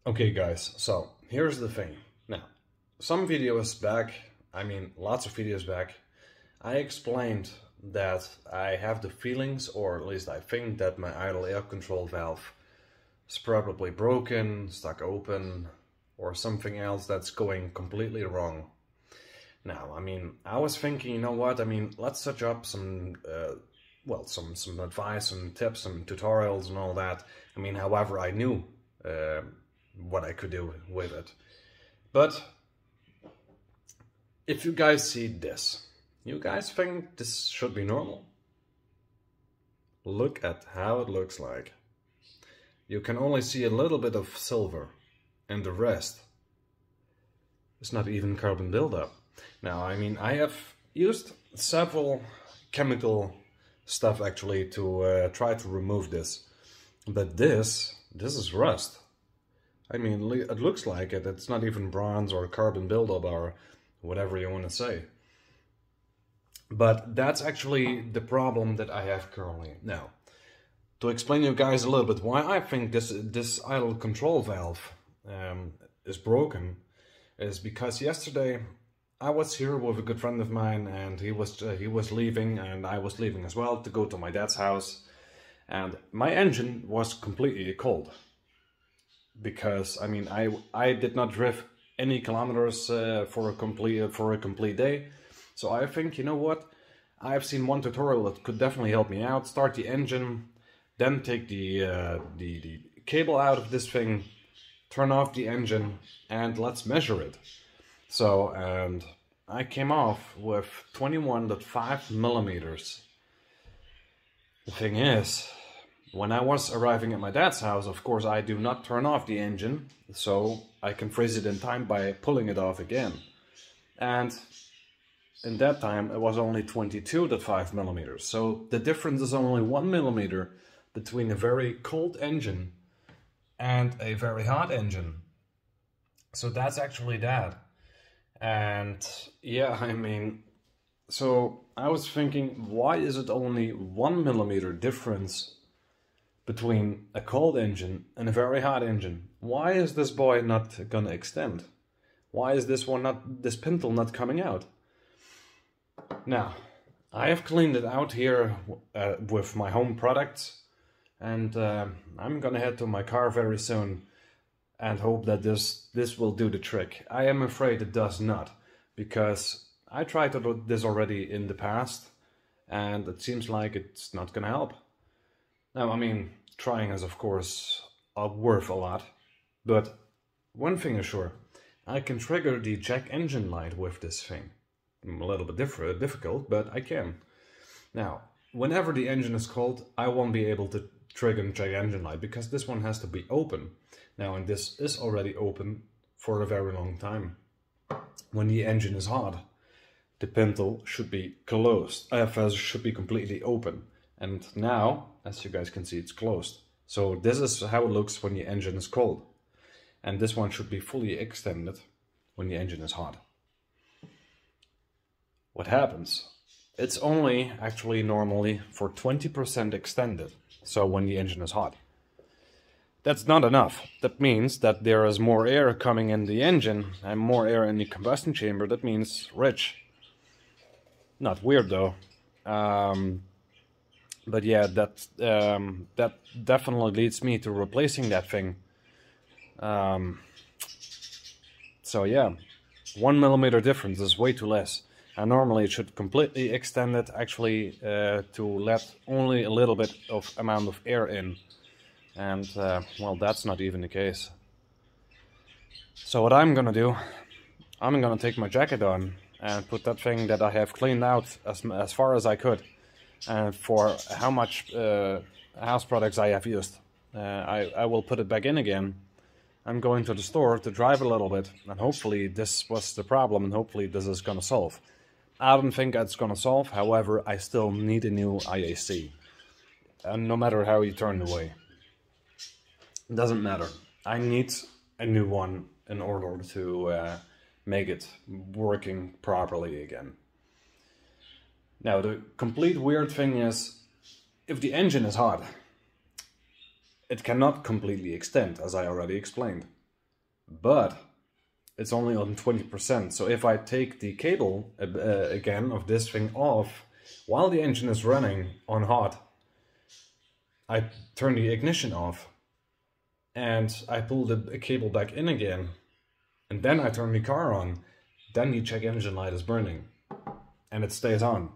Okay guys, so here's the thing. Now, some videos back, I mean lots of videos back, I explained that I have the feelings, or at least I think, that my idle air control valve is probably broken, stuck open, or something else that's going completely wrong. Now, I mean, I was thinking, you know what, I mean, let's search up some, some advice, some tips, some tutorials and all that. I mean, however I knew what I could do with it. But if you guys see this, you guys think this should be normal? Look at how it looks like. You can only see a little bit of silver, and the rest is not even carbon buildup. Now, I mean, I have used several chemical stuff actually to try to remove this, but this is rust. I mean, it looks like it. It's not even bronze or carbon buildup or whatever you want to say. But that's actually the problem that I have currently. Now, to explain to you guys a little bit why I think this idle control valve is broken, is because yesterday I was here with a good friend of mine, and he was leaving, and I was leaving as well to go to my dad's house, and my engine was completely cold. Because I mean, I did not drive any kilometers for a complete day, so I think, you know what, I've seen one tutorial that could definitely help me out. Start the engine, then take the cable out of this thing, turn off the engine, and let's measure it. So, and I came off with 21.5 millimeters. The thing is, when I was arriving at my dad's house, of course, I do not turn off the engine, so I can freeze it in time by pulling it off again. And in that time, it was only 22.5 millimeters. So the difference is only 1 millimeter between a very cold engine and a very hot engine. So that's actually that. And yeah, I mean, so I was thinking, why is it only 1 millimeter difference between a cold engine and a very hot engine? Why is this boy not gonna extend? Why is this pintle not coming out? Now, I have cleaned it out here with my home products, and I'm gonna head to my car very soon and hope that this will do the trick. I am afraid it does not, because I tried to do this already in the past, and it seems like it's not gonna help. Now, I mean, trying is of course worth a lot, but one thing is sure, I can trigger the check engine light with this thing. A little bit difficult, but I can. Now, whenever the engine is cold, I won't be able to trigger check engine light, because this one has to be open. Now, and this is already open for a very long time. When the engine is hot, the pintle should be closed, should be completely open. And now, as you guys can see, it's closed. So this is how it looks when the engine is cold. And this one should be fully extended when the engine is hot. What happens? It's only actually normally for 20% extended. So when the engine is hot. That's not enough. That means that there is more air coming in the engine and more air in the combustion chamber. That means rich. Not weird though. But yeah, that definitely leads me to replacing that thing. So yeah, 1 millimeter difference is way too less. And normally it should completely extend it, actually, to let only a little bit of amount of air in. And well, that's not even the case. So what I'm gonna do, I'm gonna take my jacket on and put that thing that I have cleaned out as far as I could. And for how much house products I have used, I will put it back in again. I'm going to the store to drive a little bit, and hopefully this was the problem, and hopefully this is gonna solve. I don't think it's gonna solve, however, I still need a new IAC. And no matter how you turn the way, it doesn't matter. I need a new one in order to make it working properly again. Now, the complete weird thing is, if the engine is hot, it cannot completely extend, as I already explained. but it's only on 20%. So if I take the cable again of this thing off while the engine is running on hot, I turn the ignition off and I pull the cable back in again, and then I turn the car on, then the check engine light is burning and it stays on.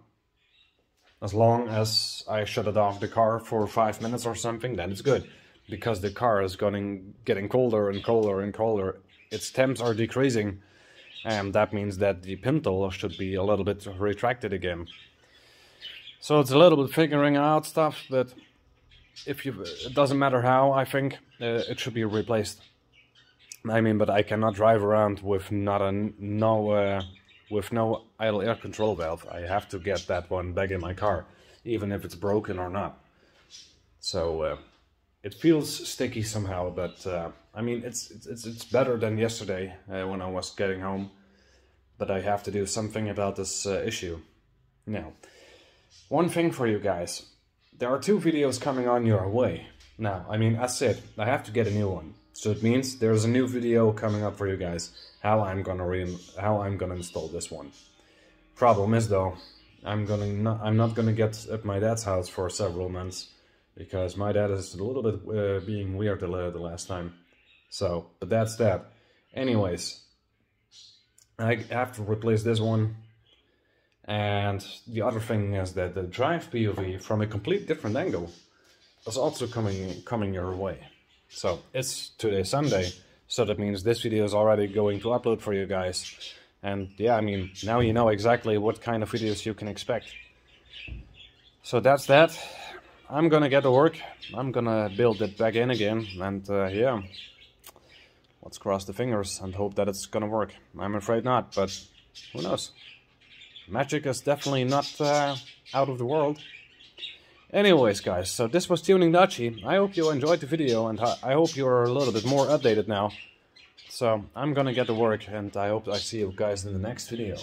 As long as I shut it off the car for 5 minutes or something, then it's good, because the car is getting colder and colder and colder. Its temps are decreasing, and that means that the pintle should be a little bit retracted again. So it's a little bit figuring out stuff, but it doesn't matter how, I think it should be replaced. I mean, but I cannot drive around with no idle air control valve. I have to get that one back in my car, even if it's broken or not. So it feels sticky somehow, but I mean, it's better than yesterday when I was getting home. But I have to do something about this issue. Now, one thing for you guys. There are 2 videos coming on your way. Now, I mean, as said, I have to get a new one. So it means there's a new video coming up for you guys, how I'm gonna install this one. Problem is though, I'm not gonna get at my dad's house for several months, because my dad is a little bit being weird the last time. So, but that's that. Anyways, I have to replace this one. And the other thing is that the drive POV from a complete different angle is also coming your way. So it's today Sunday, so that means this video is already going to upload for you guys. And yeah, I mean, now you know exactly what kind of videos you can expect. So that's that. I'm gonna get to work. I'm gonna build it back in again, and yeah, let's cross the fingers and hope that it's gonna work. I'm afraid not, but who knows? Magic is definitely not out of the world. Anyways, guys, so this was Tuning Dutchy. I hope you enjoyed the video, and I hope you're a little bit more updated now. So I'm gonna get to work, and I hope I see you guys in the next video.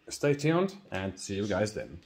Stay tuned, and see you guys then.